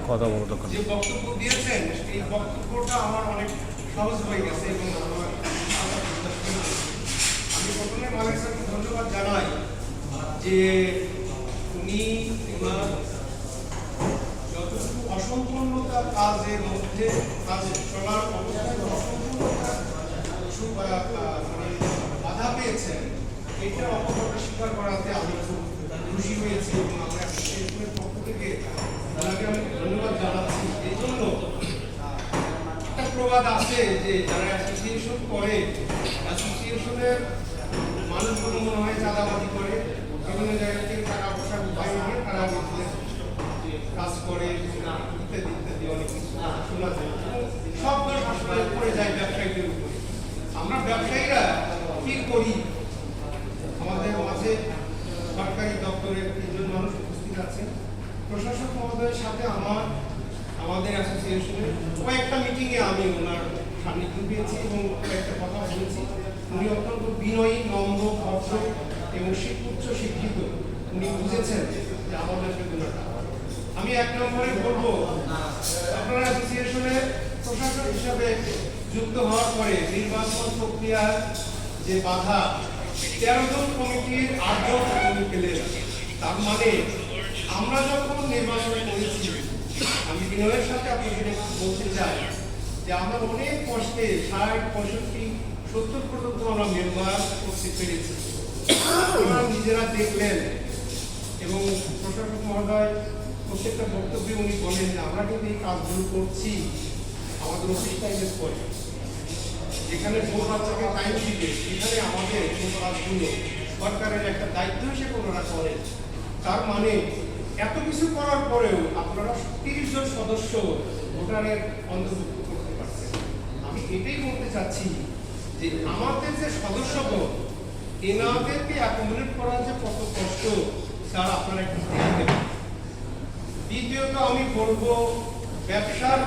কথা বলতো যে বক্তব্য দিয়েছেন এই বক্তব্যটা আমার অনেক সহজ হয়ে গেছে এবং আমি প্রথমে মালিক স্যারকে ধন্যবাদ জানাই যে উনি যতটুকু অসম্পূর্ণতা কাজের মধ্যে কাজ চলার অবস্থায় বাধা পেয়েছেন এটা অপকর্ম স্বীকার করাতে আমি খুব খুশি হয়েছি এবং আমরা অ্যাসোসিয়েশনের পক্ষ থেকে ওনাকে আমি ধন্যবাদ জানাচ্ছি। এই জন্য একটা প্রবাদ আছে যে যারা অ্যাসোসিয়েশন করে অ্যাসোসিয়েশনের মানুষগুলো মনে হয় চাঁদাবাজি করে বিভিন্ন জায়গা থেকে টাকা পয়সা উপায় নিয়ে তারা কাজ করে ইত্যাদি ইত্যাদি অনেক কিছু শোনা যায়। সব দোষ আসলে পড়ে যায় ব্যবসায়ীদের উপরে। আমরা ব্যবসায়ীরা কি করি? আমাদের মাঝে সরকারি দপ্তরের 3 জন মানুষ উপস্থিত আছেন। প্রশাসক মহোদয়ের সাথে আমাদের অ্যাসোসিয়েশনের কয়েকটা মিটিংয়ে আমি ওনার সান্নিধ্য পেয়েছি এবং কয়েকটা কথা বলেছি। উনি অত্যন্ত বিনয়ী, নম্র, ভদ্র এবং উচ্চ শিক্ষিত। উনি বুঝেছেন যে আমাদের বেদনাটা। আমি 1 নম্বরে বলবো, আপনারা অ্যাসোসিয়েশনের প্রশাসক হিসাবে যুক্ত হওয়ার পরে নির্বাচন প্রক্রিয়ার যে বাধা 13 জন কমিটির 8 জন কমিটি পেলেন। তার মানে আমরা যখন নির্বাচন করেছি, আমি বিনয়ের সাথে আপনাদের বলতে চাই যে আমরা অনেক কষ্টে 60, 65, 70 পর্যন্ত আমরা মেম্বার করতে পেরেছি। আপনারা নিজেরা দেখলেন এবং প্রশাসক মহোদয় প্রত্যেকটা বক্তব্যে উনি বলেন যে আমরা কিন্তু এই কাজগুলো করছি আমাদের অফিস টাইমের পরে, যেখানে ভোট বাচ্চাকে টাইম দিবে সেখানে আমাদের কাজগুলো সরকারের একটা দায়িত্ব হিসেবে ওনারা করেন। তার মানে এত কিছু করার পরেও আপনারা 30 জন সদস্য ভোটারের অন্তর্ভুক্ত করতে পারছেন। আমি এটাই বলতে চাচ্ছি যে আমাদের যে সদস্যগণ এনাদেরকে অ্যাকোমোডেট করার যে কত কষ্ট তার আপনারা একটু দেখবেন। দ্বিতীয়ত আমি বলবো, ব্যবসার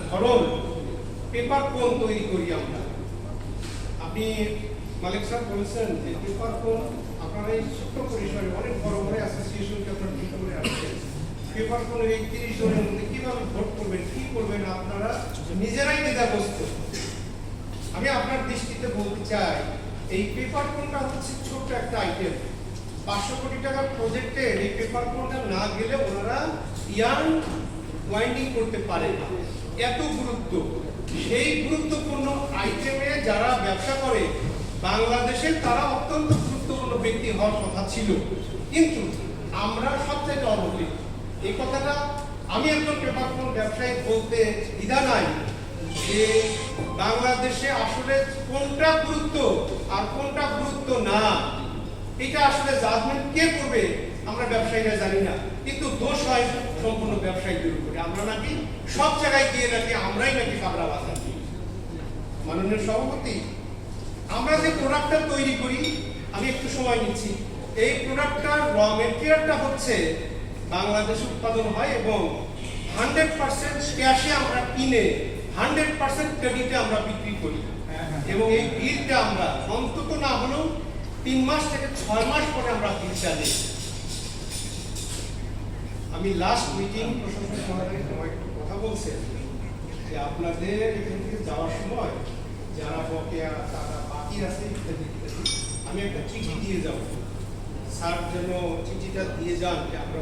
ধরন পেপার কোন তৈরি করি আমরা। আপনি মালিক স্যার বলেছেন যে পেপার কোন আপনারা এই ছোট্ট পরিসরে অনেক বড় বড় অ্যাসোসিয়েশনকে আপনারা ঠিক করে আসছেন। পেপার কোনের এই 30 জনের মধ্যে কিভাবে ভোট করবেন, কি করবেন আপনারা নিজেরাই দ্বিধাগ্রস্ত। আমি আপনার দৃষ্টিতে বলতে চাই, এই পেপার কোনটা হচ্ছে ছোট্ট একটা আইটেম। 500 কোটি টাকার প্রজেক্টে এই পেপার কোনটা না গেলে ওনারা ইয়ান ওয়াইন্ডিং করতে পারে না। এত গুরুত্ব, সেই গুরুত্বপূর্ণ আইটেমে যারা ব্যবসা করে বাংলাদেশে তারা অত্যন্ত গুরুত্বপূর্ণ ব্যক্তি হওয়ার কথা ছিল, কিন্তু আমরা সবচেয়ে অবহেলিত। এই কথাটা আমি একজন পেপার কোন ব্যবসায়ী বলতে দ্বিধা নাই যে বাংলাদেশে আসলে কোনটা গুরুত্ব আর কোনটা গুরুত্ব না, এটা আসলে জাজমেন্ট কে করবে আমরা ব্যবসায়ীরা জানি না, কিন্তু দোষ হয় সম্পূর্ণ ব্যবসায়ীদের উপরে। আমরা নাকি সব জায়গায় গিয়ে নাকি আমরাই নাকি কাবরা বাজার। মাননীয় সভাপতি, আমরা যে প্রোডাক্টটা তৈরি করি, আমি একটু সময় নিচ্ছি, এই প্রোডাক্টটার র মেটেরিয়ালটা হচ্ছে বাংলাদেশে উৎপাদন হয় এবং 100% ক্যাশে আমরা কিনে 100% ক্রেডিটে আমরা বিক্রি করি এবং এই বিলটা আমরা অন্তত না হলেও 3 মাস থেকে 6 মাস পরে আমরা বিলটা দিই। আমি লাস্ট মিটিং প্রশাসন মহোদয়ের একটু কথা বলছেন যে আপনাদের এখান থেকে যাওয়ার সময় যারা বকেয়া টাকা বাকি আছে ইত্যাদি ইত্যাদি, আমি একটা চিঠি দিয়ে যাব। স্যার যেন চিঠিটা দিয়ে যান যে আমরা